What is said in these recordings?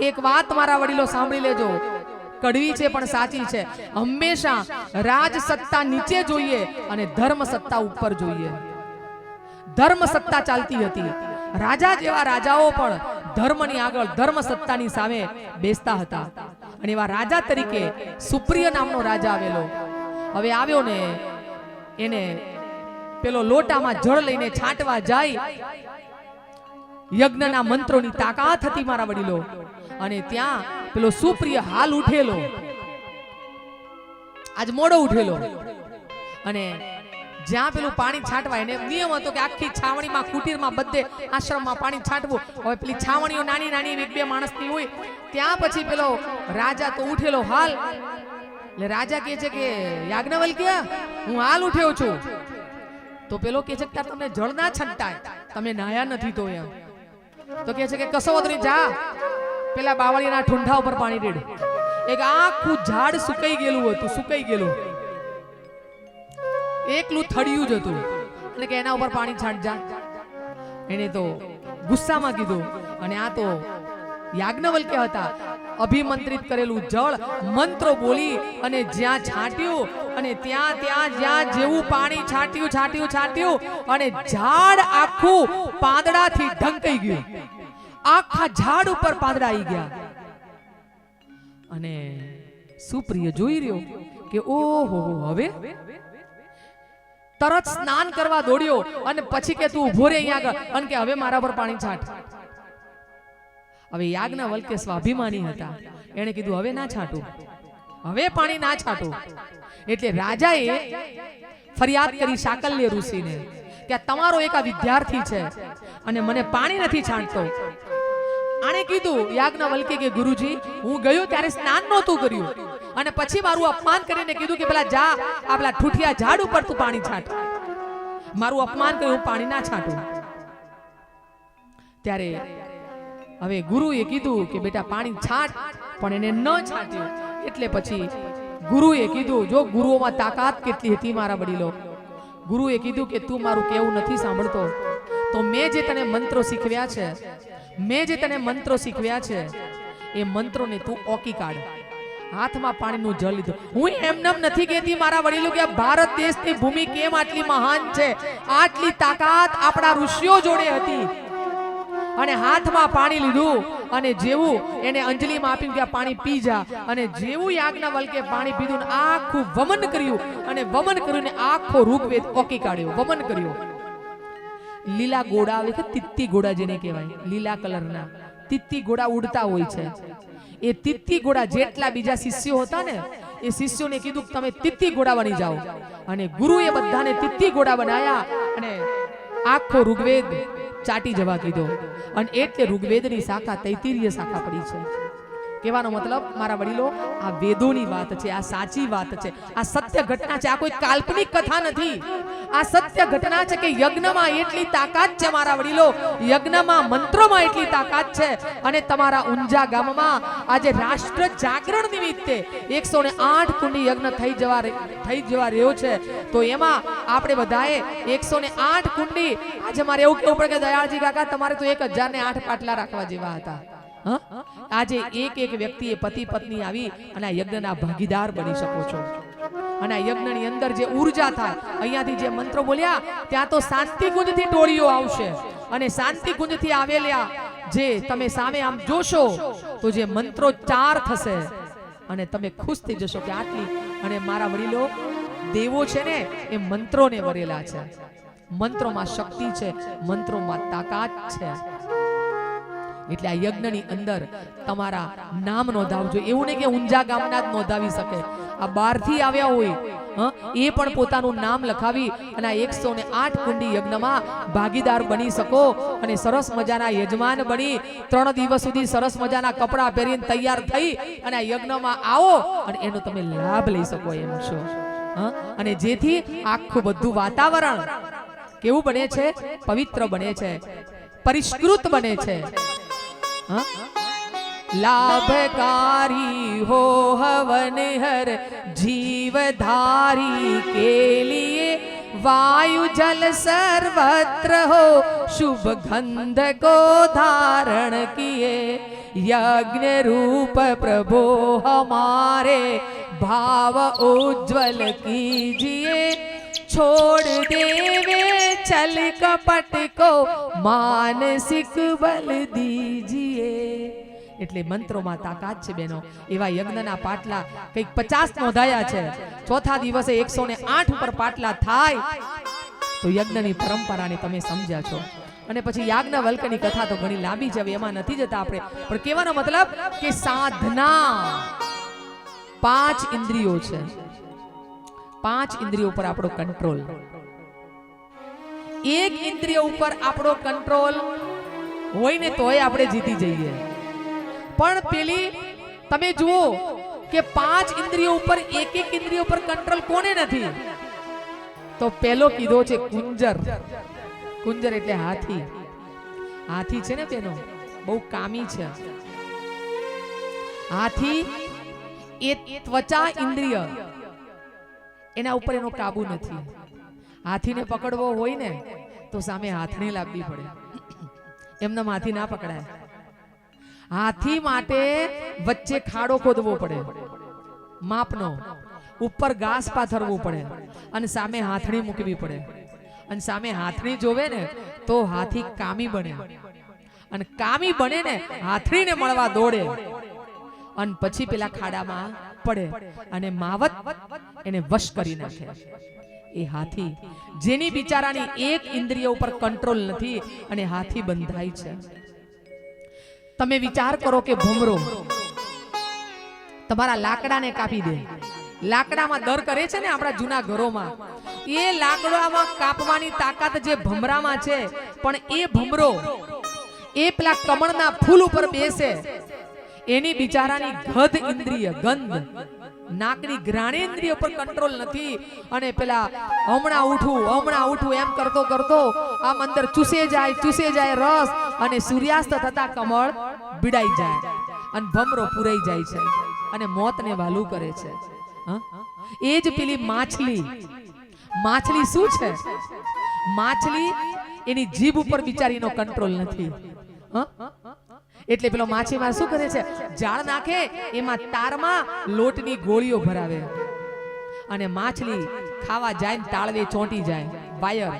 એક વાત મારા વડીલો સાંભળી લેજો, કડવી છે પણ સાચી છે. હંમેશા રાજ સત્તા નીચે જોઈએ અને ધર્મ સત્તા ઉપર જોઈએ. ધર્મ સત્તા ચાલતી હતી. રાજા જેવા રાજાઓ પણ ધર્મની આગળ ધર્મ સત્તાની સામે બેસતા હતા. અને એવા રાજા તરીકે સુપ્રિય નામનો રાજા આવેલો. હવે આવ્યો ને એને પેલો લોટામાં જળ લઈને છાંટવા જાય. યજ્ઞના મંત્રોની તાકાત હતી મારા વડીલો. અને ત્યાં પેલો સુપ્રિય હાલ ઉઠેલો, આજ મોડો ઉઠેલો. અને જ્યાં પેલું પાણી છાંટવાય એને નિયમ હતો કે આખી છાવણીમાં કુટીરમાં બધે આશ્રમમાં પાણી છાંટવું. હવે પેલી છાવણીઓ નાની નાની એક બે માણસની હોય. ત્યાં પછી પેલો રાજા તો ઉઠેલો હાલ. એટલે રાજા કહે છે કે યાજ્ઞવલ્ક્ય હું હાલ ઉઠ્યો છું. તો પેલો કહે છે કે તમને જળ ના છંટાય, તમે નાયા નથી તો એમ. તો કહે છે કે કશો વાંધો નહીં, જા પેલા બાવળીના ઠુંઠા ઉપર પાણી રેડ. એક આખું ઝાડ સુકાઈ ગયેલું હતું, સુકાઈ ગયેલું, એકલું થડિયું જ હતું. એટલે કે એના ઉપર પાણી છાંટ જા. એને તો ગુસ્સામાં કીધું. અને આ તો યાજ્ઞવલ્ક્ય હતા. અભિમંત્રિત કરેલું જળ મંત્રો બોલી અને જ્યાં છાંટ્યું અને ત્યાં જ્યાં જેવું પાણી છાંટ્યું અને ઝાડ આખું પાંદડાથી ઢંકાઈ ગયું. આખા ઝાડ ઉપર પાંદડા આવી ગયા. અને સુપ્રિય જોઈ રહ્યો કે ઓહો, હવે તરત સ્નાન કરવા દોડ્યો. અને પછી કે તું ઉભો રે અહીંયા આગળ, અને કે હવે મારા પર પાણી છાંટ. હવે યાજ્ઞવલ્ક્ય સ્વાભિમાની હતા. એને કીધું હવે ના છાંટું, હવે પાણી ના છાંટું. એટલે રાજાએ ફરિયાદ કરી શાકલ્ય ઋષિને કે તમારો એક આ વિદ્યાર્થી છે અને મને પાણી નથી છાંટતો. આણે કીધું યાજ્ઞવલ્ક્ય કે ગુરુજી, હું ગયો ત્યારે સ્નાન નહોતું કર્યું અને પછી મારું અપમાન કરીને કીધું કે પેલા જા આપલા ઠુઠિયા ઝાડ ઉપર તું પાણી છાંટ. મારું અપમાન કર્યું, હું પાણી ના છાંટું. ત્યારે હવે ગુરુએ કીધું કે બેટા પાણી છાંટ, પણ એને ન છાંટ્યું. એટલે પછી ગુરુએ કીધું, જો ગુરુઓમાં તાકાત કેટલી હતી મારા વડીલો. ગુરુએ કીધું કે તું મારું કેવું નથી સાંભળતો, તો મેં જે તને મંત્રો શીખવ્યા છે એ મંત્રોને તું ઓકી કાઢ. હાથમાં પાણીનું જળ લીધું. હું એમનેમ નથી કહેતી મારા વડીલો કે ભારત દેશની ભૂમિ કેમ આટલી મહાન છે. આટલી તાકાત આપણા ઋષિઓ જોડે હતી. અને હાથમાં પાણી લીધું અને જેવું એને અંજલિમાં આપ્યું કે આ પાણી પી જા. અને જેવું યાજ્ઞવલ્ક્યે પાણી પીધું આખું વમન કર્યું. અને વમન કરીને આખો ઋગ્વેદ ઓકી કાઢ્યો, વમન કર્યો. લીલા ઘોડા આવે છે, તિત્તી ઘોડા જેને કહેવાય, લીલા કલરના તિત્તી ઘોડા ઉડતા હોય છે. એ તિત્તી ઘોડા જેટલા બીજા શિષ્યો હતા ને, એ શિષ્યોને કીધું કે તમે તિત્તી ઘોડા બની જાઓ. અને ગુરુએ બધાને તિત્તી ઘોડા બનાયા અને આખો ઋગ્વેદ ચાટી જવા કીધો. અને એટલે ઋગ્વેદની શાખા તૈત્તિરીય શાખા પડી છે. કહેવાનો મતલબ મારા વડીલો, આ વેદોની વાત છે, આ સાચી વાત છે, આ સત્ય ઘટના છે, આ કોઈ કાલ્પનિક કથા નથી. આ સત્ય ઘટના છે કે યજ્ઞમાં એટલી તાકાત છે મારા વડીલો, યજ્ઞમાં મંત્રોમાં એટલી તાકાત છે. અને તમારા ઊંઝા ગામમાં આજે રાષ્ટ્ર જાગરણ નિમિત્તે 108 કુંડી યજ્ઞ થઈ જવા રહ્યો છે. તો એમાં આપણે બધાએ 108 કુંડી, આજે મારે એવું કહેવું પડે કે દયાળજી કાકા તમારે તો 1008 પાટલા રાખવા જેવા હતા. આજે એક એક વ્યક્તિએ પતિ પત્ની આવી અને આ યજ્ઞના ભાગીદાર બની શકો છો. અને આ યજ્ઞની અંદર જે ઉર્જા થાય, અહીંયાથી જે મંત્રો બોલ્યા ત્યાં તો શાંતિ કુંજથી ટોળીઓ આવશે. અને શાંતિ કુંજથી આવેલા જે તમે સામે આમ જોશો તો જે મંત્રો ચાર થશે અને તમે ખુશ થઈ જશો કે આટલી. અને મારા વડીલો, દેવો છે ને એ મંત્રોને વરેલા છે. મંત્રોમાં શક્તિ છે, મંત્રોમાં તાકાત છે. એટલે આ યજ્ઞની અંદર તમારા નામ નોંધાવજો. એવું નહીં કે ઊંઝા ગામના જ નોંધાવી શકે, આ બહારથી આવ્યા હોય એ પણ પોતાનું નામ લખાવી અને આ 108 કુંડી યજ્ઞમાં ભાગીદાર બની શકો. અને સરસ મજાના યજમાન બની 3 દિવસ સુધી સરસ મજાના કપડાં પહેરીને તૈયાર થઈ અને આ યજ્ઞમાં આવો અને એનો તમે લાભ લઈ શકો એમ છો. અને જેથી આખું બધું વાતાવરણ કેવું બને છે? પવિત્ર બને છે, પરિષ્કૃત બને છે. लाभकारी हो हवन हर जीवधारी के लिए वायु जल सर्वत्र हो शुभ गंध को धारण किए यज्ञ रूप प्रभो हमारे भाव उज्जवल कीजिए छोड़ देवे छल कपट को मानसिक बल दीजिए। એટલે મંત્રોમાં તાકાત છે બેનો। એવા યજ્ઞના પાટલા કંઈક 50 નોંધાયા છે। ચોથા દિવસે 108 ઉપર પાટલા થાય તો યજ્ઞની પરંપરાને તમે સમજ્યા છો। અને પછી યાજ્ઞવલ્ક્યની કથા તો ઘણી લાંબી છે, એમાં નથી જતા આપણે, પણ કહેવાનો મતલબ કે સાધના 5 ઇન્દ્રિયો છે, 5 ઇન્દ્રિયો ઉપર આપણો કંટ્રોલ, એક ઇન્દ્રિય ઉપર આપણો કંટ્રોલ હોય ને તોય આપણે જીતી જઈએ। પણ પેલી તમે જુઓ કે 5 ઇન્દ્રિયો ઉપર એક ઇન્દ્રિય ઉપર કંટ્રોલ કોને નથી? તો પેલો કીધો છે કુંજર। કુંજર એટલે હાથી। હાથી છે ને બેનો બહુ કામી છે। હાથી એ ત્વચા ઇન્દ્રિય એના ઉપર એનો કાબુ નથી। હાથીને પકડવો હોય ને તો સામે હાથણી લાવવી પડે, એમને હાથી ના પકડાય। હાથી માટે વચ્ચે ખાડો ખોદવો પડે માપનો, ઉપર ઘાસ પાથરવું પડે અને સામે હાથણી મૂકવી પડે, અને સામે હાથણી જોવે ને તો હાથી કામી બને, અને કામી બને ને હાથણીને મળવા દોડે અને પછી પેલા ખાડામાં પડે અને માવત એને વશ કરી નાખે। એ હાથી જેની બિચારાની એક ઇન્દ્રિય ઉપર કંટ્રોલ નથી અને હાથી બંધાય છે। તમે વિચાર કરો કે ભમરો તમારા લાકડાને કાપી દે, લાકડામાં દર કરે છે ને આપણા જૂના ઘરોમાં, એ લાકડામાં કાપવાની તાકાત જે ભમરામાં છે, પણ એ ભમરો એ પેલા કમળના ફૂલ ઉપર બેસે, એની બિચારાની ગંધ ઇન્દ્રિય, ગંધ નાકની ઘ્રાણેન્દ્રિય પર કંટ્રોલ નથી, અને પેલા હમણાં ઉઠું એમ કરતો કરતો આમ અંદર ચૂસે જાય રસ, અને સૂર્યાસ્ત થતા કમળ બીડાઈ જાય અને ભમરો પૂરાઈ જાય છે અને મોતને વાલું કરે છે। એ જ પેલી માછલી શું છે? માછલી એની જીભ ઉપર બિચારીનો કંટ્રોલ નથી। એટલે પેલો માછીમાર શું કરે છે? જાળ નાખે, એમાં તારમાં લોટની ગોળીઓ ભરાવે અને માછલી ખાવા જાય ને તાળવે ચોંટી જાય વાયર,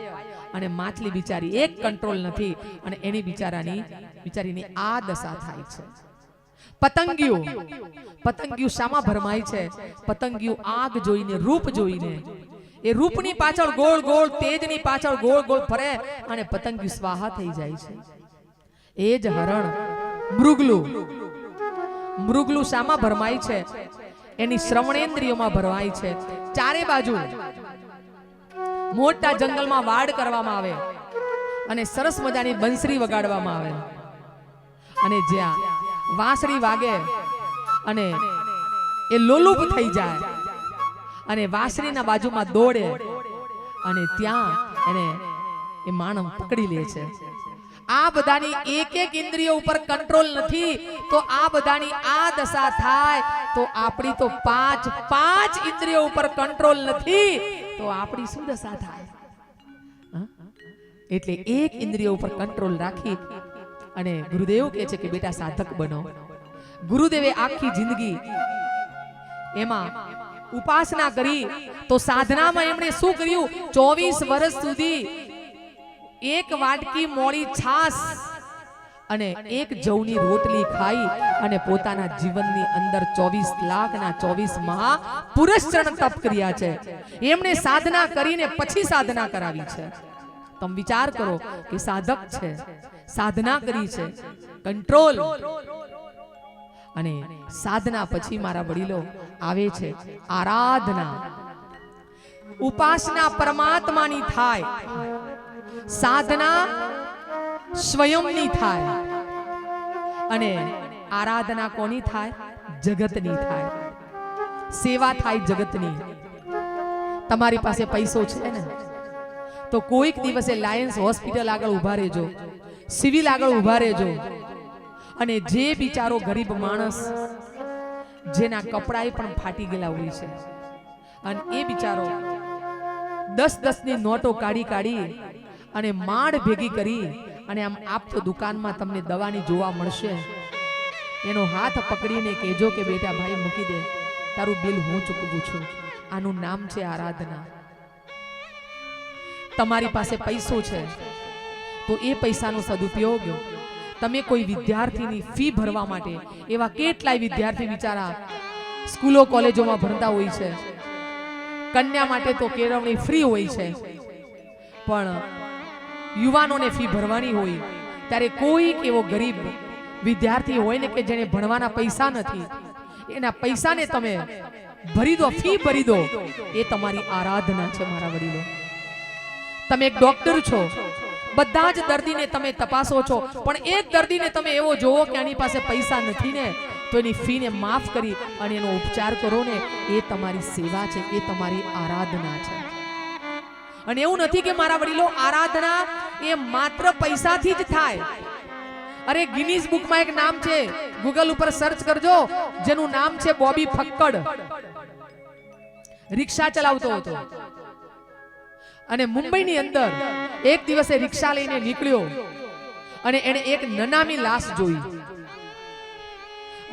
અને માછલી બિચારી એક કંટ્રોલ નથી અને એની બિચારીની આ દશા થાય છે। પતંગિયું શામાં ભરમાય છે? પતંગિયું આગ જોઈને, રૂપ જોઈને, એ રૂપની પાછળ ગોળ ગોળ, તેજની પાછળ ગોળ ગોળ ફરે અને પતંગિયું સ્વાહા થઈ જાય છે। એ જ હરણ મૃગલું શામાં ભરમાય છે? એની શ્રવણેન્દ્રિયોમાં ભરમાય છે। ચારે બાજુ મોટા જંગલમાં વાડ કરવામાં આવે અને સરસ મજાની બંસરી વગાડવામાં આવે, અને જ્યાં વાંસળી વાગે અને એ લોલુપ થઈ જાય અને વાંસળીના બાજુમાં દોડે અને ત્યાં એને એ માણસ પકડી લે છે। આ બધાની એક ઇન્દ્રિયો ઉપર કંટ્રોલ નથી તો આ બધાની આ દશા થાય તો આપણી તો પાંચ ઇન્દ્રિયો ઉપર કંટ્રોલ નથી તો આપણી શું દશા થાય? એટલે એક ઇન્દ્રિયો ઉપર કંટ્રોલ રાખી અને ગુરુદેવ કહે છે કે બેટા સાધક બનો। ગુરુદેવે આખી જિંદગી એમાં ઉપાસના કરી તો સાધનામાં એમણે શું કર્યું? 24 વર્ષ સુધી એક વાટકી મોળી છાસ અને એક જવની રોટલી ખાઈ અને પોતાના જીવનની અંદર 24 લાખના 24 મહાપુરુષચરણ તપ કર્યા છે। એમણે સાધના કરીને પછી સાધના કરાવી છે। તમે વિચાર કરો કે સાધક છે, સાધના કરી છે, કંટ્રોલ, અને સાધના પછી મારા વડીલો આવે છે આરાધના। ઉપાસના પરમાત્માની થાય, સાધના સ્વયંની થાય, અને આરાધના કોની થાય? જગતની થાય, સેવા થાય જગતની। તમારી પાસે પૈસો છે ને તો કોઈક દિવસે લાયન્સ હોસ્પિટલ આગળ ઉભા રહેજો, સિવિલ આગળ ઉભા રહેજો, અને જે બિચારો ગરીબ માણસ જેના કપડાએ પણ ફાટી ગયેલા હોય છે અને એ બિચારો 10 ની નોટો કાઢી અને માળ ભેગી કરી અને આમ આપતો દુકાનમાં તમને દવાની જોવા મળશે એનો હાથ પકડીને કહેજો કે બેટા ભાઈ મૂકી દે, તારું બિલ હું ચૂકવું છું. આનું નામ છે આરાધના. તમારી પાસે પૈસો છે તો એ પૈસાનો સદુપયોગ તમે કોઈ વિદ્યાર્થીની ફી ભરવા માટે, એવા કેટલાય વિદ્યાર્થી બિચારા સ્કૂલો કોલેજોમાં ભણતા હોય છે, કન્યા માટે તો કેળવણી ફ્રી હોય છે, પણ યુવાનોને ફી ભરવાની હોય ત્યારે કોઈક એવો ગરીબ વિદ્યાર્થી હોય ને કે જેને ભણવાના પૈસા નથી, એના પૈસાને તમે ભરી દો, ફી ભરી દો. એ તમારી આરાધના છે મારા વડીલો. તમે એક ડોક્ટર છો, બધા જ દર્દીને તમે તપાસો છો, પણ એક દર્દીને તમે એવો જોવો કે આની પાસે પૈસા નથી ને તો એની ફીને માફ કરી અને એનો ઉપચાર કરો ને, એ તમારી સેવા છે, એ તમારી આરાધના છે. અને એવું નથી કે મારા વડીલો આરાધના એ માત્ર પૈસાથી જ થાય. અરે ગિનીઝ બુકમાં એક નામ છે, ગૂગલ ઉપર સર્ચ કરજો, જેનું નામ છે બોબી ફક્કડ. રિક્ષા ચલાવતો હતો અને મુંબઈની અંદર એક દિવસે રિક્ષા લઈને નીકળ્યો અને એને એક નનામી લાશ જોઈ.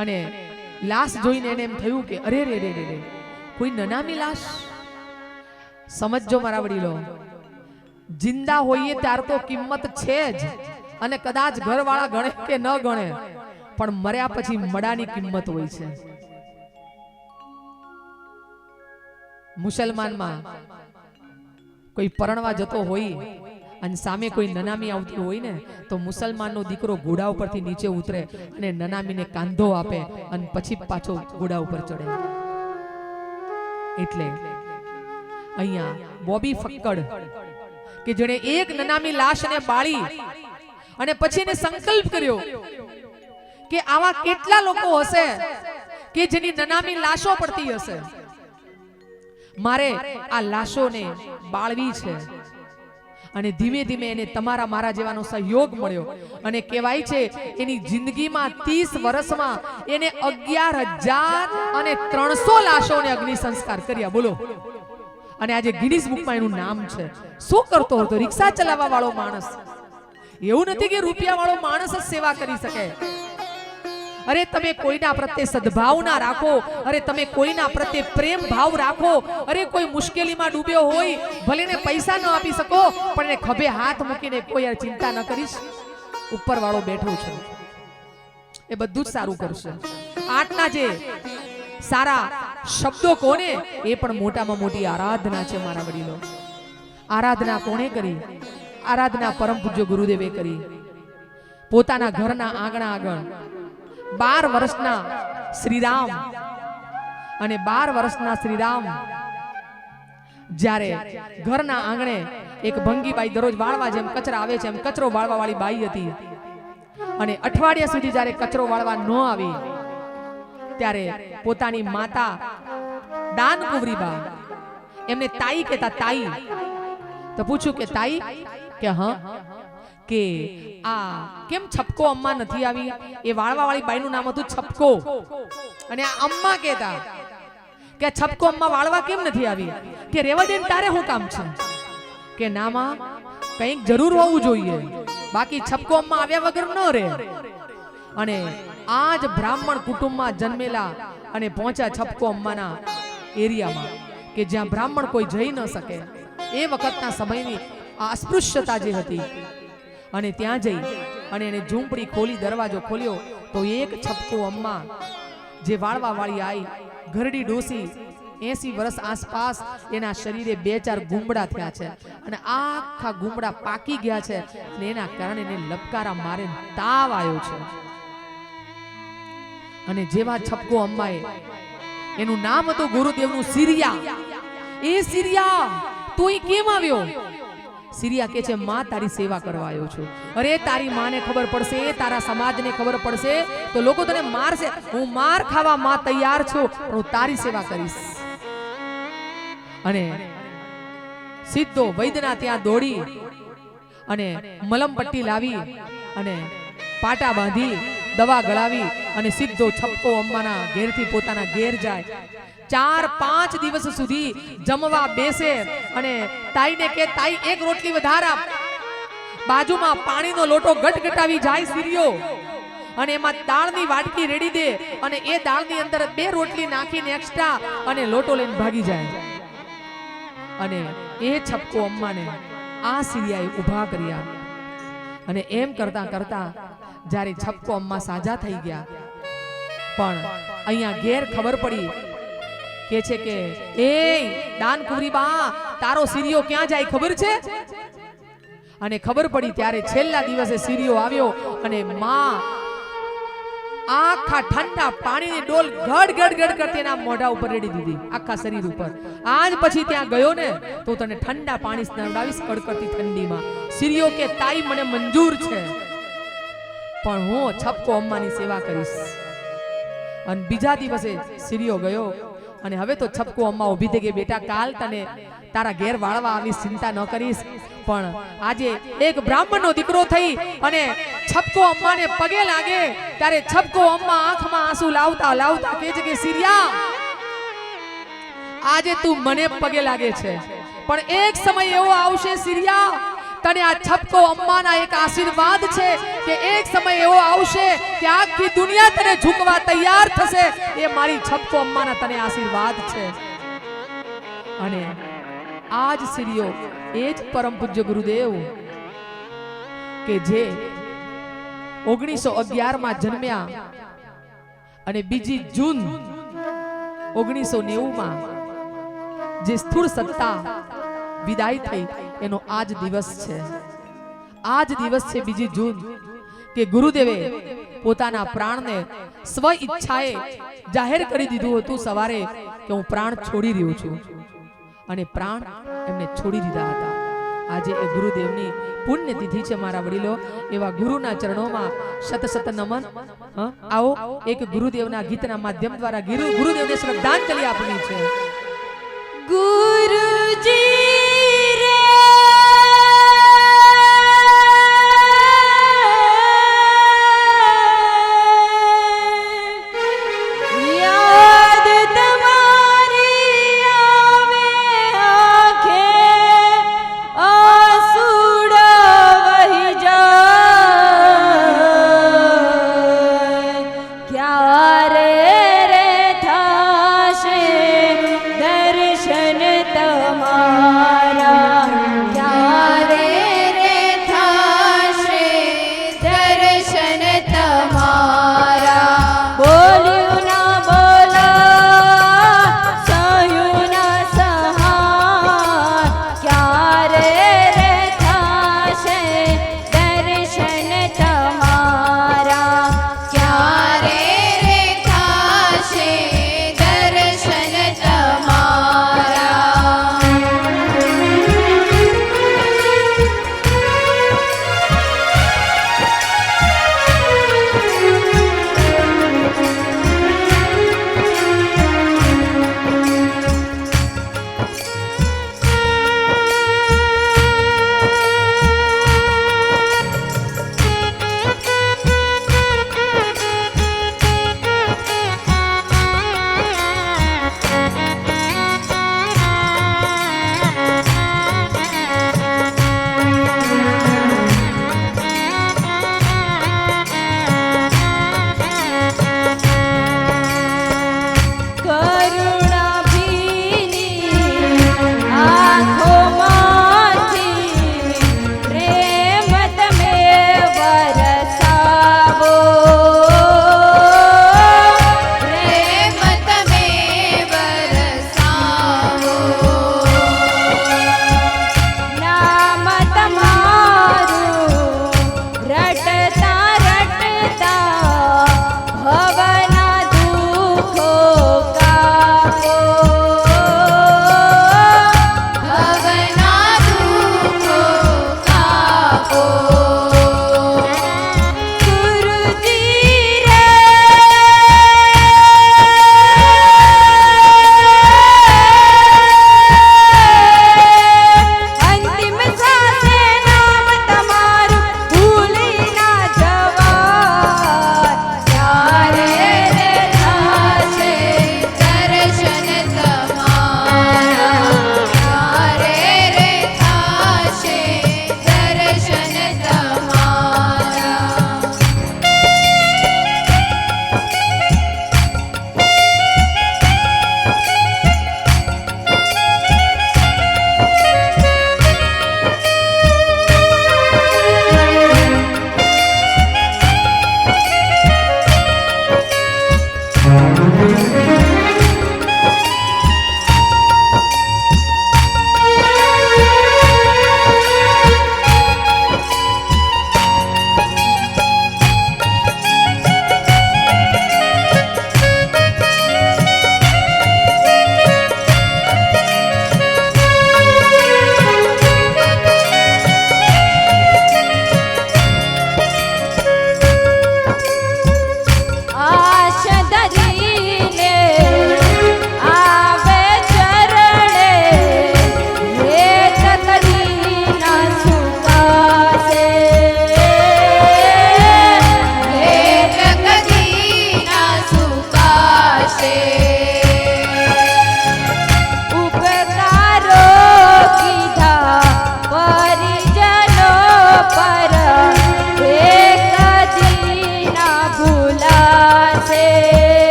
અને લાશ જોઈને એને એમ થયું કે અરે રે રે રે, કોઈ નનામી લાશ. સમજો મારા વડીલો, જિંદા હોઈએ ત્યાર તો કિંમત છે જ, અને કદાચ ઘરવાળા ગણે કે ન ગણે, પણ મર્યા પછી મડાની કિંમત હોય છે. મુસલમાનમાં કોઈ પરણવા જતો હોય અને સામે કોઈ નનામી આવતી હોય ને તો મુસલમાનનો દીકરો ઘોડા ઉપરથી નીચે ઉતરે અને નનામીને કાંધો આપે અને પછી પાછો ઘોડા ઉપર ચડે. એટલે અહીંયા બોબી ફક્કડ કે જેણે એક નનામી લાશને બાળી અને પછી એને સંકલ્પ કર્યો કે આવા કેટલા લોકો હશે કે જેની નનામી લાશો પડતી હશે, મારે આ લાશોને બાળવી છે. અને ધીમે ધીમે એને તમારા મારા જેવાનો સહયોગ મળ્યો અને કહેવાય છે એની જિંદગીમાં 30 વર્ષમાં એને 11,300 લાશોને અગ્નિ સંસ્કાર કર્યા. બોલો. અને આજે ગિનીઝ બુકમાં એનું નામ છે. શું કરતો હતો? રિક્ષા ચલાવવા વાળો માણસ. એવું નથી કે રૂપિયા વાળો માણસ જ સેવા કરી શકે. અરે તમે કોઈના પ્રત્યે સદભાવ ના રાખો, અરે તમે કોઈના પ્રત્યે પ્રેમ ભાવ રાખો. અરે કોઈ મુશ્કેલીમાં ડૂબ્યો હોય, ભલે ને પૈસા ન આપી શકો, પણ એને ખભે હાથ મૂકીને કોઈ ચિંતા ન કરીશ, ઉપર વાળો બેઠો છે, એ બધું જ સારું કરશે. આટલા જે સારા શબ્દો કોને, એ પણ મોટામાં મોટી આરાધના છે મારા વડીલો. આરાધના કોણે કરી? આરાધના પરમ પૂજ્ય ગુરુદેવે કરી. પોતાના ઘરના આંગણા આગળ 12 વર્ષના શ્રીરામ અને 12 વર્ષના શ્રીરામ જ્યારે ઘરના આંગણે એક ભંગીબાઈ દરરોજ વાળવા જેમ કચરા આવે છે એમ કચરો વાળવા વાળી બાઈ હતી. અને અઠવાડિયા સુધી જ્યારે કચરો વાળવા ન આવી ત્યારે પોતાની માતા દાનકુંવરીબા એમને તાઈ કહેતા. તાઈ તો પૂછ્યું કે તાઈ કે હા, કે આ કેમ છપકો અમ્મા નથી આવી? એ વાળવા વાળી બાઈનું નામ હતું છપકો. અને આ અમ્મા કહેતા કે છપકો અમ્મા વાળવા કેમ નથી આવી? કે રેવા દે તારે શું કામ છે? કે નામાં કંઈક જરૂર હોવું જોઈએ, બાકી છપકો અમ્મા આવ્યા વગર ન રહે. અને આજ બ્રાહ્મણ કુટુંબમાં જન્મેલા અને પહોંચ્યા છપકો અમ્માના એરિયામાં કે જ્યાં બ્રાહ્મણ કોઈ જઈ ન શકે. એ વખતના સમયની આ અસ્પૃશ્યતા જે હતી, અને ત્યાં જઈ અને એને ઝૂંપડી ખોલી, દરવાજો ખોલ્યો તો એક છપકો અમ્મા જે વાળવા વાળી આઈ, ઘરડી ડોસી, 80 વર્ષ આસપાસ, એના શરીરે 2-4 ગુમડા થયા છે અને આખા ગુમડા પાકી ગયા છે અને એના કારણે એને લપકારા મારે તાવ આવ્યો છે. અને જેવા છપકો અમ્માએ, એનું નામ હતું ગુરુદેવનું સિરિયા. એ સિરિયા તું કેમ આવ્યો? સિરિયા કે છે માં તારી સેવા કરવા આવ્યો છું. અરે તારી માને ખબર પડશે, તારા સમાજને ખબર પડશે તો લોકો તને મારશે. હું માર ખાવા માં તૈયાર છું, પણ હું તારી સેવા કરીશ. અને સીધો વૈદ્યના ત્યાં દોડી અને મલમપટ્ટી લાવી અને પાટા બાંધી દવા ગળાવી અને સીધો છપકો અમ્માના ઘેરથી પોતાના ઘેર જાય. 4-5 દિવસ સુધી જમવા બેસે અને તાઈને કે તાઈ એક રોટલી વધારે આપ. બાજુમાં પાણીનો લોટો ગટગટાવી જાય સિરિયો અને એમાં દાળની વાટકી રેડી દે અને એ દાળની અંદર 2 રોટલી નાખીને એક્સ્ટ્રા અને લોટો લઈને ભાગી જાય. અને એ છપકો અમ્માને આ સિરિયાએ ઊભા કર્યા. અને એમ કરતા કરતા જ્યારે છપકો અમ્મા સાજા થઈ ગયા, પણ અહીંયા ઘેર ખબર પડી કે છે કે એ દાનકુંવરી બા, તારો સિરિયો ક્યાં જાય ખબર છે? અને ખબર પડી ત્યારે છેલ્લા દિવસે સિરિયો આવ્યો અને માં આખા ઠંડા પાણીની ડોલ ગડ ગડ ગડ કરતી એના મોઢા ઉપર રેડી દીધી, આખા શરીર ઉપર. આજ પછી ત્યાં ગયો ને તો તને ઠંડા પાણી નવડાવીશ કડકડતી ઠંડીમાં. સિરિયો કે તાઈ મને મંજૂર છે, પણ હું છપકો અમ્માની સેવા કરીશ. અને બીજા દિવસે સિરિયો ગયો અને હવે તો છપકો અમ્મા ઊભી થઈ ગઈ, બેટા કાલ તને તારા ઘેર વાળવા આવીશ, ચિંતા ન કરીશ. પણ આજે એક બ્રાહ્મણનો દીકરો થઈ અને છપકો અમ્માને પગે લાગે ત્યારે છપકો અમ્મા આંખમાં આંસુ લાવતા લાવતા કહે છે કે સિરિયા, આજે તું મને પગે લાગે છે, પણ એક સમય એવો આવશે સિરિયા, તને આ છપકો અમ્માના એક આશીર્વાદ છે કે એક સમય એવો આવશે કે આખી દુનિયા તને ઝૂકવા તૈયાર થશે. એ મારી છપકો અમ્માના તને આશીર્વાદ છે. અને આજ સિરિયો એ જ પરમ પૂજ્ય ગુરુદેવ કે જે 1911 માં જન્મ્યા અને 2 જૂન 1990 માં જે સ્થૂળ સત્તા વિદાય થઈ એનો આજ દિવસ છે. આજ દિવસ છે 2 જૂન કે ગુરુદેવે પોતાના પ્રાણને સ્વ ઈચ્છાએ જાહેર કરી દીધું હતું સવારે કે હું પ્રાણ છોડી રહ્યો છું, અને પ્રાણ એમને છોડી દીધા હતા. આજે એ ગુરુદેવની પુણ્યતિથિ છે મારા વડીલો. એવા ગુરુના ચરણોમાં શત શત નમન. આવો એક ગુરુદેવના ગીતના માધ્યમ દ્વારા ગુરુદેવને શ્રદ્ધાંજલિ આપવી છે. ગુરુજી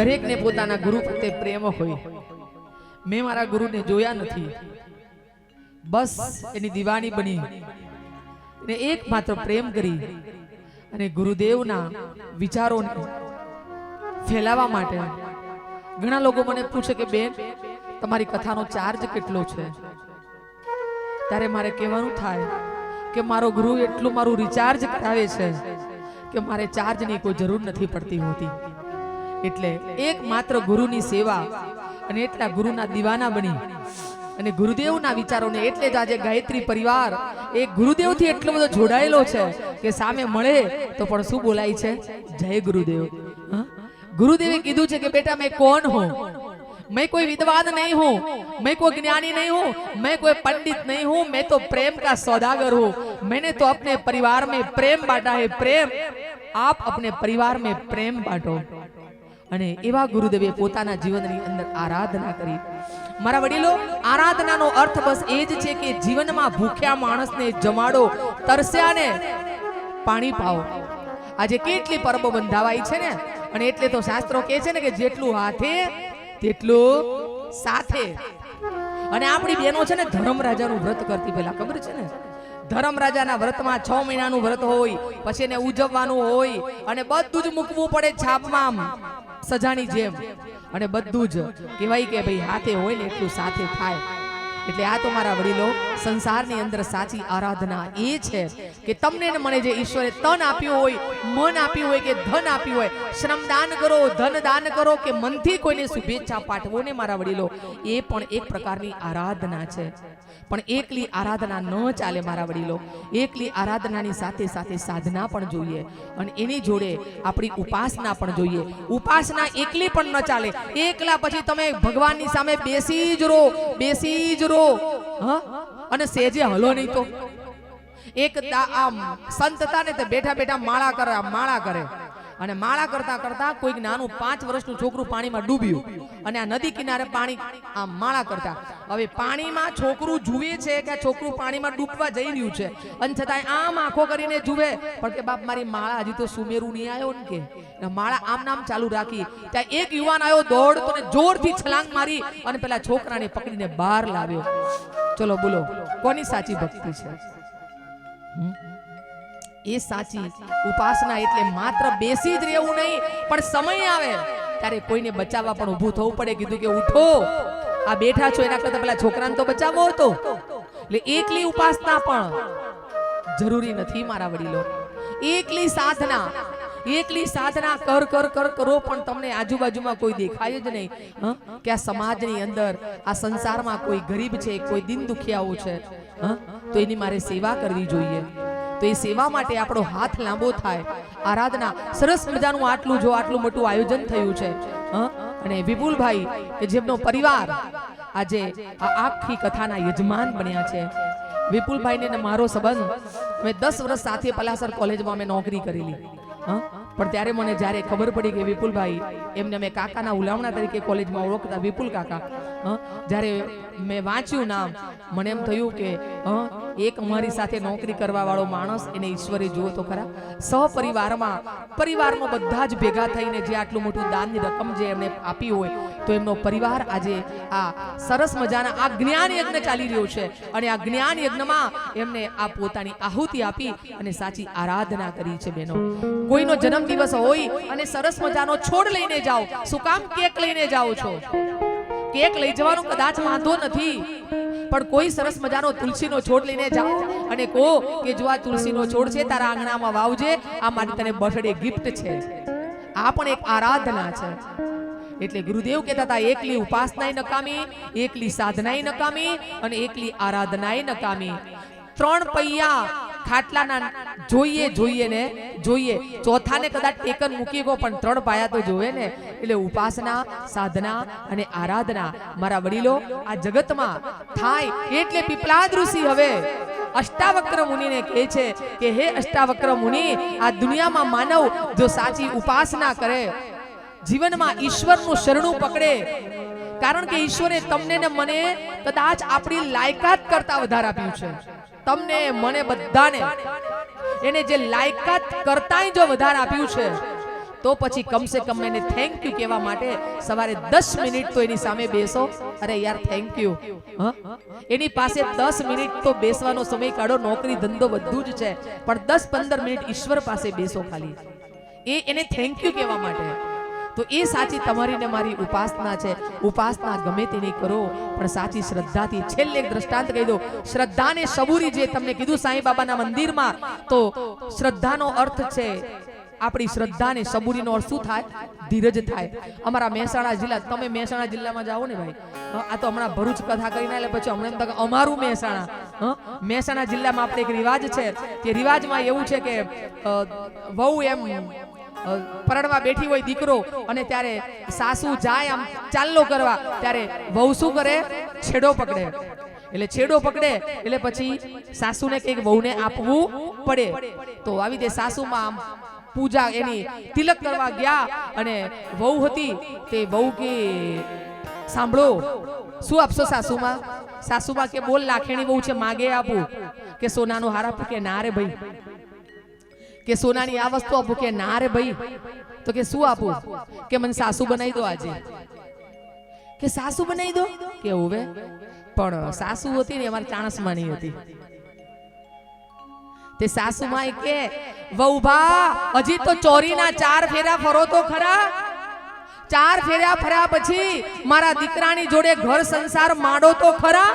દરેકને પોતાના ગુરુ પ્રત્યે પ્રેમ હોય. મેં મારા ગુરુને જોયા નથી, બસ એની દીવાની બની ને એકમાત્ર પ્રેમ કરી અને ગુરુદેવના વિચારોને ફેલાવવા માટે ઘણા લોકો મને પૂછે કે બેન તમારી કથાનો ચાર્જ કેટલો છે? ત્યારે મારે કહેવાનું થાય કે મારો ગુરુ એટલું મારું રિચાર્જ કરાવે છે કે મારે ચાર્જની કોઈ જરૂર નથી પડતી હોતી. એટલે એકમાત્ર ગુરુની સેવા અને એટલા ગુરુના દીવાના બની અને ગુરુદેવના વિચારોને એટલે જ આજે ગાયત્રી પરિવાર એ ગુરુદેવથી એટલો બધો જોડાયેલો છે કે સામે મળે તો પણ શું બોલાય છે? જય ગુરુદેવ. गुरुदेव कीधु छे कि बेटा मैं कौन हूँ? मैं कोई विद्वान नहीं हूँ, मैं कोई ज्ञानी नहीं हूँ, मैं कोई पंडित नहीं हूँ, मैं तो प्रेम का सौदागर हूँ. मैंने तो अपने परिवार में प्रेम बांटा है. प्रेम आप अपने परिवार में प्रेम बांटो. અને એવા ગુરુદેવે પોતાના જીવનની અંદર આરાધના કરી. મારા વડીલો, આરાધનાનો અર્થ બસ એ જ છે કે જીવનમાં ભૂખ્યા માણસને જમાડો, તરસ્યાને પાણી પાઓ. આજે કેટલી પરબો બંધાવાઈ છે ને, અને એટલે તો શાસ્ત્રો કહે છે ને કે જેટલું હાથે તેટલું સાથે. અને આપણી બહેનો છે ને ધર્મરાજાનું વ્રત કરતી, પેલા ખબર છે ને ધર્મરાજાના વ્રતમાં 6 મહિનાનું વ્રત હોય, પછી એને ઉજવવાનું હોય અને બધું જ મૂકવું પડે છાપમાં સજાની જેમ. અને બધું જ કહેવાય કે ભાઈ હાથે હોય ને એટલું સાથે થાય. એટલે આ તો મારા વડીલો સંસારની અંદર સાચી આરાધના એ છે કે તમને ને મને જે ઈશ્વરે તન આપ્યું હોય, મન આપ્યું હોય કે ધન આપ્યું હોય, શ્રમદાન કરો, ધન દાન કરો કે મનથી કોઈને શુભેચ્છા પાઠવો ને મારા વડીલો, એ પણ એક પ્રકારની આરાધના છે. પણ એકલી આરાધના ન ચાલે મારા વડીલો. એકલી આરાધનાની સાથે સાથે સાધના પણ જોઈએ અને એની જોડે આપણી ઉપાસના પણ જોઈએ. ઉપાસના એકલી પણ ન ચાલે. એકલા પછી તમે ભગવાનની સામે બેસી જ રહો અને સેજે હલો નહીં તો. એક આમ સંત હતા ને તે બેઠા બેઠા માળા કરે અને માળા કરતા કરતા કોઈક નાનું 5 વર્ષનું છોકરું પાણીમાં ડૂબ્યું અને આ નદી કિનારે પાણી આમ માળા કરતા. હવે પાણીમાં છોકરું જુએ છે કે છોકરું પાણીમાં ડૂબવા જઈ રહ્યું છે અને છતાંય આમ આંખો કરીને જુએ, પણ કે બાપ મારી માળા હજી તો સુમેરું નહીં આવ્યો ને કે માળા આમ નામ ચાલુ રાખી. ત્યાં એક યુવાન આવ્યો દોડતો ને જોરથી છલાંગ મારી અને પેલા છોકરાને પકડીને બહાર લાવ્યો. ચલો બોલો કોની સાચી ભક્તિ છે? એ સાચી ઉપાસના એટલે માત્ર બેસી જ રહેવું નહીં, પણ સમય આવે ત્યારે કોઈને બચાવવા પણ ઊભું થવું પડે. કીધું કે ઉઠો, આ બેઠા છો એના કરતા પેલા છોકરાને તો બચાવવો હતો. એટલે એકલી ઉપાસના પણ જરૂરી નથી મારા વડીલો. એકલી સાધના કરો પણ તમને આજુબાજુમાં કોઈ દેખાય જ નહીં કે આ સમાજની અંદર આ સંસારમાં કોઈ ગરીબ છે, કોઈ દિન દુખિયાઓ છે, તો એની મારે સેવા કરવી જોઈએ. તો એ સેવા માટે આપણો હાથ લાંબો થાય. આરાધના સરસ મજાનું આટલું મોટું આયોજન થયું છે. અને વિપુલભાઈ કે જેમનો પરિવાર આજે આ આખી કથાના યજમાન બન્યા છે. વિપુલભાઈ ને મારો સંબંધ, મેં 10 વર્ષ સાથે પલાસર કોલેજમાં મેં નોકરી કરેલી. પણ ત્યારે મને જ્યારે ખબર પડી કે વિપુલભાઈ, એમને મેં કાકાના ઉલામણા તરીકે કોલેજમાં ઓળખતા વિપુલ કાકા, જ્યારે મેં વાંચ્યું નામ, મને એમ થયું કે એક અમારી સાથે નોકરી કરવા વાળો માણસ, એને ઈશ્વરે જુઓ તો ખરા. પરિવારમાં બધા જ ભેગા થઈને જે આટલું મોટું દાનની રકમ જે એમને આપી હોય, તો એમનો પરિવાર આજે આ સરસ મજાના આ જ્ઞાન યજ્ઞ ચાલી રહ્યો છે અને આ જ્ઞાન યજ્ઞમાં એમને આ પોતાની આહુતિ આપી અને સાચી આરાધના કરી છે. બહેનો, કોઈનો જન્મદિવસ હોય અને સરસ મજાનો છોડ લઈને જાઓ. શું કામ કેક લઈને જાઓ છો? કેક લઈ જવાનો કદાચ વાંધો નથી, પણ કોઈ સરસ મજાનો તુલસીનો છોડ લઈને જાઓ અને કહો કે જો આ તુલસીનો છોડ છે તારા આંગણામાં વાવજે, આ મારી તને બર્થડે ગિફ્ટ છે. આ પણ એક આરાધના છે. એટલે ગુરુદેવ કહેતા હતા એકલી ઉપાસનાય નકામી, એકલી સાધનાય નકામી અને એકલી આરાધનાય નકામી. 3 પૈયા ખાટલાના જોઈએ. ચોથાને કદાચ ટેકન મૂકી ગયો, પણ 3 પાયા તો જોવે ને. એટલે ઉપાસના, સાધના અને આરાધના મારા વડીલો આ જગતમાં થાય. એટલે પીપલાદ ઋષિ હવે અષ્ટાવક્ર મુનિને કહે છે કે હે અષ્ટાવક્ર મુનિ, આ દુનિયામાં માનવ જો સાચી ઉપાસના કરે, જીવનમાં ઈશ્વરનું શરણું પકડે, કારણ કે ઈશ્વરે તમને ને મને કદાચ આપણી લાયકાત કરતા વધારે આપ્યું છે. તમને મને બધાને એને જે લાયકાત કરતાંય જો વધારે આપ્યું છે, તો પછી કમસે કમ એને થેન્ક યુ કહેવા માટે સવારે 10 મિનિટ તો એની સામે બેસો. અરે યાર થેન્ક યુ. એની પાસે 10 મિનિટ તો બેસવાનો સમય કાઢો. નોકરી ધંધો બધું જ છે, પણ 10-15 મિનિટ ઈશ્વર પાસે બેસો ખાલી એને થેન્ક યુ કહેવા માટે. તો એ સાચી તમારી ને મારી ઉપાસના છે. ઉપાસના ગમે તેની કરો, પણ સાચી શ્રદ્ધાથી. છેલ્લે એક દ્રષ્ટાંત કહી દો. શ્રદ્ધા ને સબૂરી જે તમને કીધું સાંઈ બાબાના મંદિરમાં, તો શ્રદ્ધાનો અર્થ છે આપણી શ્રદ્ધા ને સબૂરીનો અર્થ શું થાય? ધીરજ થાય. અમારા મહેસાણા જિલ્લા, તમે મહેસાણા જિલ્લામાં જાઓ ને ભાઈ, આ તો હમણાં ભરૂચ કથા કરીને એટલે પછી હમણાં એમ થાય અમારું મહેસાણા જિલ્લામાં આપણે એક રિવાજ છે. તે રિવાજમાં એવું છે કે વહુ એમ પરણવા બેઠી હોય દીકરો, અને ત્યારે સાસુ જાય આમ ચાલ્લો કરવા, ત્યારે વહુ શું કરે? છેડો પકડે. એટલે છેડો પકડે એટલે પછી સાસુને કંઈક વહુને આપવું પડે. તો આવી રીતે સાસુમાં આમ પૂજા એની તિલક કરવા ગયા, અને વહુ હતી તે વહુ કે સાંભળો, શું આપશો સાસુમાં? સાસુમાં કે બોલ, લાખેણી બહુ છે, માગે આપું. કે સોનાનું હાર આપું? કે ના રે ભાઈ. કે સોનાની આ વસ્તુ આપું? કે ના રે ભાઈ. તો કે શું આપું? કે મને સાસુ બનાવી દો આજે. કે સાસુ બનાવી દો? કે હવે પણ સાસુ હતી ને અમારી ચાણસમાં નહીં હતી. તે સાસુમાં કે વહુ ભા, હજી તો ચોરીના 4 ફેરા ફરો તો ખરા. 4 ફેરા ફર્યા પછી મારા દીકરાની જોડે ઘર સંસાર માંડો તો ખરા.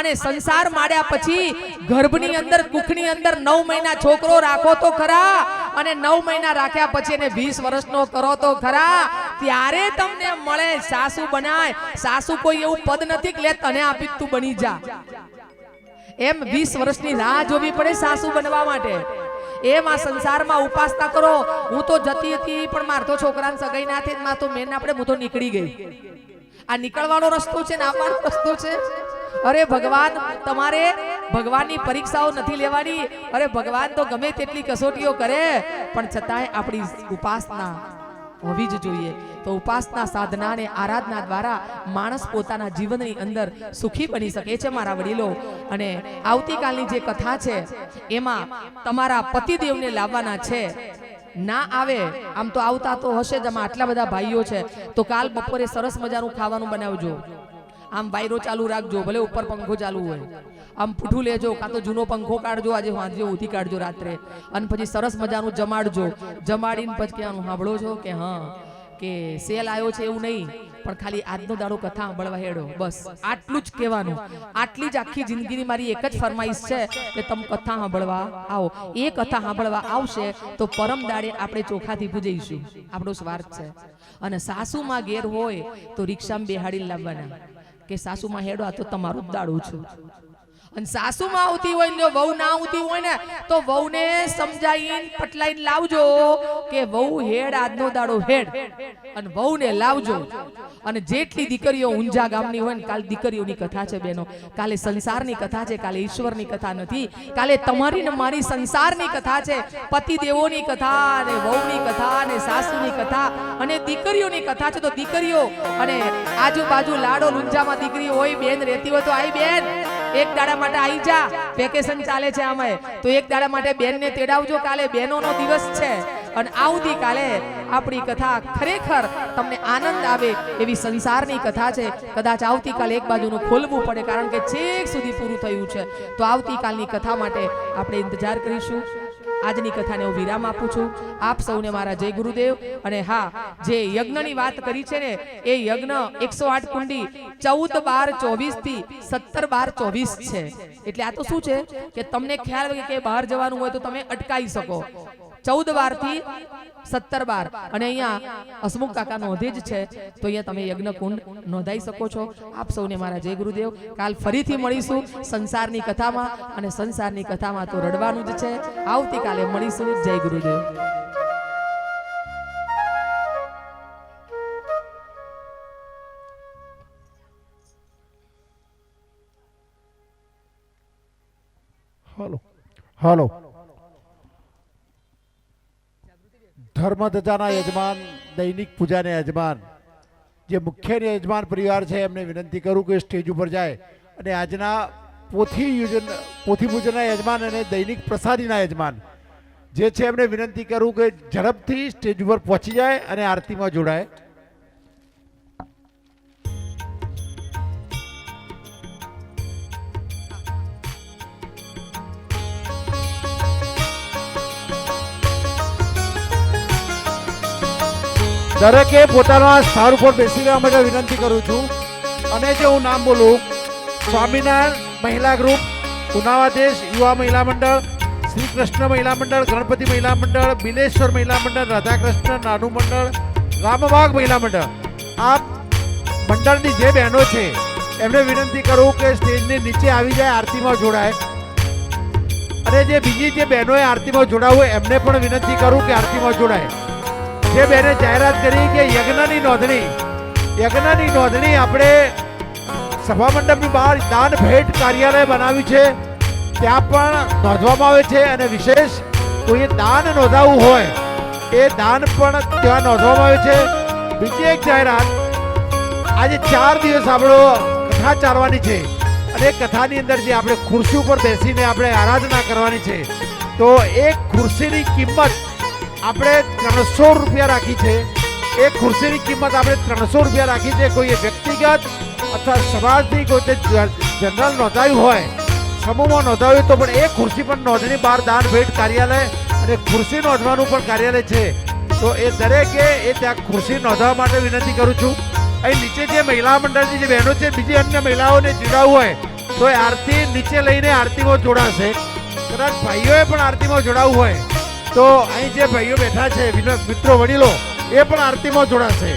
અને સંસાર માંડ્યા પછી ગર્ભની અંદર, કુખની અંદર 9 મહિના છોકરો રાખો તો ખરા. અને 9 મહિના રાખ્યા પછી એને 20 વર્ષનો કરો તો ખરા. ત્યારે તમને મળે સાસુ બનાય. સાસુ કોઈ એવું પદ નથી કે લે તને આપી તું બની જા. એમ 20 વર્ષની રાહ જોવી પડે સાસુ બનવા માટે. એમ આ સંસારમાં ઉપાસના કરો. હું તો જતી હતી, પણ માર તો છોકરાને સગાઈ ના થઈ, માં તો મેન આપણે હું તો નીકળી ગઈ. આ નીકળવાનો રસ્તો છે ને આવવાનો રસ્તો છે? અરે ભગવાન, તમારે ભગવાનની પરીક્ષાઓ નથી લેવાની. અરે ભગવાન તો ગમે તેટલી કસોટીઓ કરે, પણ છતાંય આપણી ઉપાસના હોવી જ જોઈએ. તો ઉપાસના, સાધના અને આરાધના દ્વારા માણસ પોતાના જીવનની અંદર સુખી બની શકે છે મારા વડીલો. અને આવતીકાલની જે કથા છે એમાં તમારા પતિદેવને લાવવાના છે. ના આવે આમ તો આવતા તો હશે જ, આમાં આટલા બધા ભાઈઓ છે. તો કાલ બપોરે સરસ મજાનું ખાવાનું બનાવજો. આમ વાયરો ચાલુ રાખજો, ભલે ઉપર પંખો ચાલુ હોય. આમ પૂઠું લેજો, કાં તો જૂનો પંખો કાઢજો, આજે વાંચજો, ઉધી કાઢજો રાત્રે, અને પછી સરસ મજાનું જમાડજો. જમાડીને પછી કહેવાનું, સાંભળો છો કે હા કે સેલ આવ્યો છે એવું નહીં, પણ ખાલી આજનો દાડો કથા સાંભળવા હેડો. બસ આટલું જ કહેવાનું. આટલી જ આખી જિંદગીની મારી એક જ ફરમાઈશ છે કે તમે કથા સાંભળવા આવો. એ કથા સાંભળવા આવશે તો પરમ દાડે આપણે ચોખાથી પૂજઈશું. આપણો સ્વાર્થ છે. અને સાસુમાં ઘેર હોય તો રિક્ષામાં બેહાડી લાવવાના કે સાસુમાં હેડો, આ તો તમારું જ દાડું છું. અને સાસુમાં આવતી હોય ને વહુ ના આવતી હોય ને, તો વહુને સમજાઈને પટલાઈને લાવજો કે વહુ હેડ, આજનો દાડો હેડ. અને વહુને લાવજો. અને જેટલી દીકરીઓ ઊંઝા ગામની હોય ને, કાલે દીકરીઓની કથા છે બહેનો. કાલે સંસારની કથા છે, કાલે ઈશ્વરની કથા નથી. કાલે તમારી ને મારી સંસારની કથા છે. પતિદેવોની કથા, અને વહુની કથા, અને સાસુની કથા, અને દીકરીઓની કથા છે. તો દીકરીઓ અને આજુબાજુ લાડો લુંજામાં દીકરીઓ હોય, બેન રહેતી હોય તો આઈ બેન, એક દાડા માટે આવી જા. વેકેશન ચાલે છે આમાં, તો એક દાડા માટે બેનને તેડાવજો. કાલે બહેનોનો દિવસ છે. અને આવતી કાલે આપણી કથા ખરેખર તમને આનંદ આવે એવી સંસારની કથા છે. કદાચ આવતીકાલે એક બાજુનું ખોલવું પડે, કારણ કે છેક સુધી પૂરું થયું છે. તો આવતીકાલની કથા માટે આપણે ઇંતજાર કરીશું. આજની કથાને હું વિરામ આપું છું. આપ સૌને મારા જય ગુરુદેવ. અને હા, જે યજ્ઞની વાત કરી છે ને, એ યજ્ઞ 108 કુંડી 14/12/24 થી 17/12/24 છે. એટલે આ તો શું છે કે તમને ખ્યાલ હોય કે બહાર જવાનું હોય તો તમે અટકાઈ શકો. 14/12 થી 17/12. અને અહીંયા હસમુખ કાકા નોંધે જ છે, તો અહીંયા તમે યજ્ઞ કુંડ નોંધાઈ શકો છો. આપ સૌને મારા જય ગુરુદેવ. કાલ ફરીથી મળીશું સંસારની કથામાં, અને સંસારની કથામાં તો રડવાનું જ છે. આવતીકાલે મળીશું. જય ગુરુદેવ. હાલો હાલો. ધર્મધજાના યજમાન, દૈનિક પૂજાના યજમાન, જે મુખ્ય યજમાન પરિવાર છે, એમને વિનંતી કરું કે સ્ટેજ ઉપર જાય અને આજના પોથી પૂજનના યજમાન અને દૈનિક પ્રસાદીના યજમાન જે છે એમને વિનંતી કરું કે ઝડપથી સ્ટેજ ઉપર પહોંચી જાય અને આરતીમાં જોડાય. દરેકે પોતાના સ્થળ ઉપર બેસી રહેવા માટે વિનંતી કરું છું. અને જે હું નામ બોલું, સ્વામિનારાયણ મહિલા ગ્રુપ, ઉનાવાદેશ યુવા મહિલા મંડળ, શ્રી કૃષ્ણ મહિલા મંડળ, ગણપતિ મહિલા મંડળ, બિલેશ્વર મહિલા મંડળ, રાધાકૃષ્ણ નાનું મંડળ, રામબાગ મહિલા મંડળ, આ મંડળની જે બહેનો છે એમને વિનંતી કરું કે સ્ટેજની નીચે આવી જાય, આરતીમાં જોડાય. અને જે બીજી જે બહેનોએ આરતીમાં જોડાવું હોય એમને પણ વિનંતી કરું કે આરતીમાં જોડાય. જે બેને જાહેરાત કરી કે યજ્ઞની નોંધણી આપણે સભા મંડપની બહાર દાન ભેટ કાર્યાલય બનાવ્યું છે, ત્યાં પણ નોંધવામાં આવે છે. અને વિશેષ કોઈએ દાન નોંધાવવું હોય એ દાન પણ ત્યાં નોંધવામાં આવે છે. બીજી એક જાહેરાત, આજે 4 દિવસ આપણો કથા ચાલવાની છે અને એ કથાની અંદર જે આપણે ખુરશી ઉપર બેસીને આપણે આરાધના કરવાની છે, તો એક ખુરશીની કિંમત આપણે 300 રૂપિયા રાખી છે. એક ખુરશીની કિંમત આપણે 300 રૂપિયા રાખી છે. કોઈ વ્યક્તિગત અથવા સમાજની કોઈ જનરલ નોંધાયું હોય, સમૂહમાં નોંધાયું તો પણ એ ખુરશી પણ નોંધણી બહાર દાન ભેટ કાર્યાલય અને ખુરશી નોંધવાનું પણ કાર્યાલય છે. તો એ દરેકે એ ત્યાં ખુરશી નોંધવા માટે વિનંતી કરું છું. અહીં નીચે જે મહિલા મંડળની જે બહેનો છે, બીજી અન્ય મહિલાઓને જોડાવવું હોય તો એ આરતી નીચે લઈને આરતીમાં જોડાશે. કદાચ ભાઈઓએ પણ આરતીમાં જોડાવવું હોય તો અહીં જે ભાઈઓ બેઠા છે મિત્રો વડીલો, એ પણ આરતીમાં જોડાશે.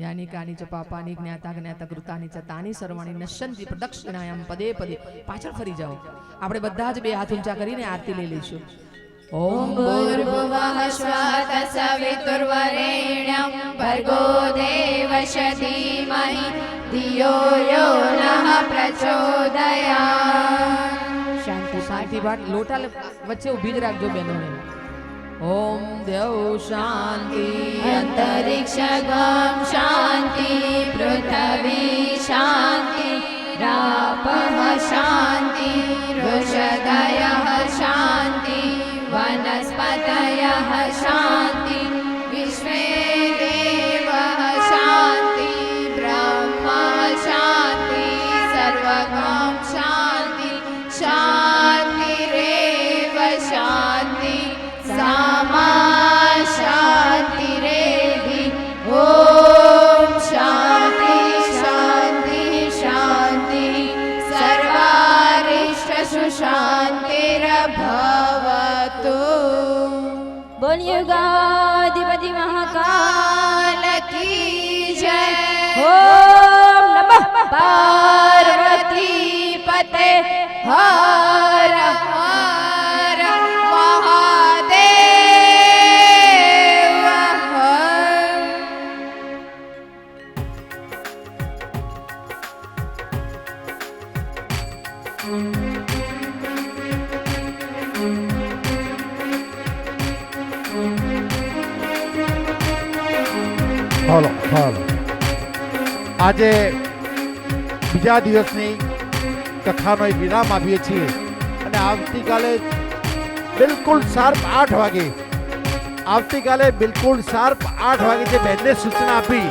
यानी कानी च पापानी ज्ञाता ज्ञाता कृतानी च तानी सर्वाणी नश्यंती प्रदक्षिणायाम पदे पदे पाछળ ફરી જાઓ આપણે બધા જ બે હાથ ઊંચા કરીને આરતી લઈ લઈશું ॐ भूर्भुवः स्वः तत्सवितुर्वरेण्यं भर्गो देवस्य धीमहि धियो यो नः प्रचोदयात् શાંતિ શાંતિ ભાટ લોટા વચ્ચે ઊભી જ રાખજો બહેનોને ઓમ દેવ શાંતિ अन्तरिक्षगं शान्ति पृथिवी शान्ति रापः शान्ति ऋषदयः शान्ति वनस्पतयः शान्ति विश्वे देवः शान्ति ब्रह्मा शान्ति सर्वगं शान्ति शान्तिरेव शान्ति सामा शान्तिरेधि ॐ शान्ति शान्ति शान्ति सर्वारिष्टसु शान्तिर्भवतु बोल युगाधिपति महाकाल की जय ओम नमः पार्वती पते हर हर महादेव हर હાલો હાલો આજે બીજા દિવસની કથાનો એક વિરામ આપીએ છીએ અને આવતીકાલે બિલકુલ શાર્પ 8 વાગે જે બહેનને સૂચના આપી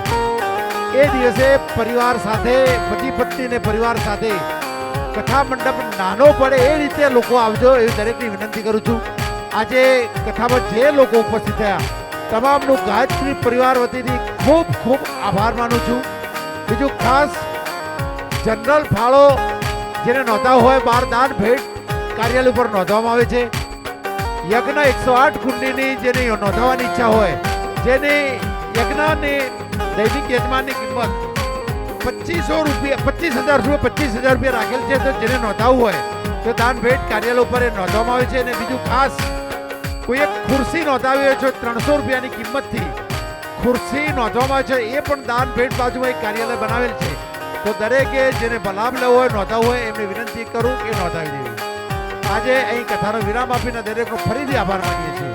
એ દિવસે પરિવાર સાથે પતિ પત્ની ને પરિવાર સાથે કથા મંડપ નાનો પડે એ રીતે લોકો આવજો એવી દરેકની વિનંતી કરું છું આજે કથામાં જે લોકો ઉપસ્થિત થયા તમામનું ગાયત્રી પરિવાર વતીથી ખૂબ ખૂબ આભાર માનું છું બીજું ખાસ જનરલ ફાળો જેને નોંધાવો હોય 12 દાન ભેટ કાર્યાલય ઉપર નોંધવામાં આવે છે યજ્ઞ 108 કુંડીની જેની નોંધાવવાની ઈચ્છા હોય જેની યજ્ઞની દૈનિક યજમાનની કિંમત 2500 રૂપિયા 25,000 રૂપિયા રાખેલ છે તો જેને નોંધાવવું હોય તો દાન ભેટ કાર્યાલય ઉપર એ નોંધવામાં આવે છે અને બીજું ખાસ કોઈ એક ખુરશી નોંધાવી હોય છે 300 રૂપિયાની કિંમતથી ખુરશી નોંધવામાં આવે છે એ પણ દાન ભેટ બાજુમાં એક કાર્યાલય બનાવેલ છે તો દરેકે જેને લાભ લેવો હોય નોંધાવવું હોય એમને વિનંતી કરું કે નોંધાવી દેવી આજે અહીં કથાનો વિરામ આપીને દરેકનો ફરીથી આભાર માનીએ છીએ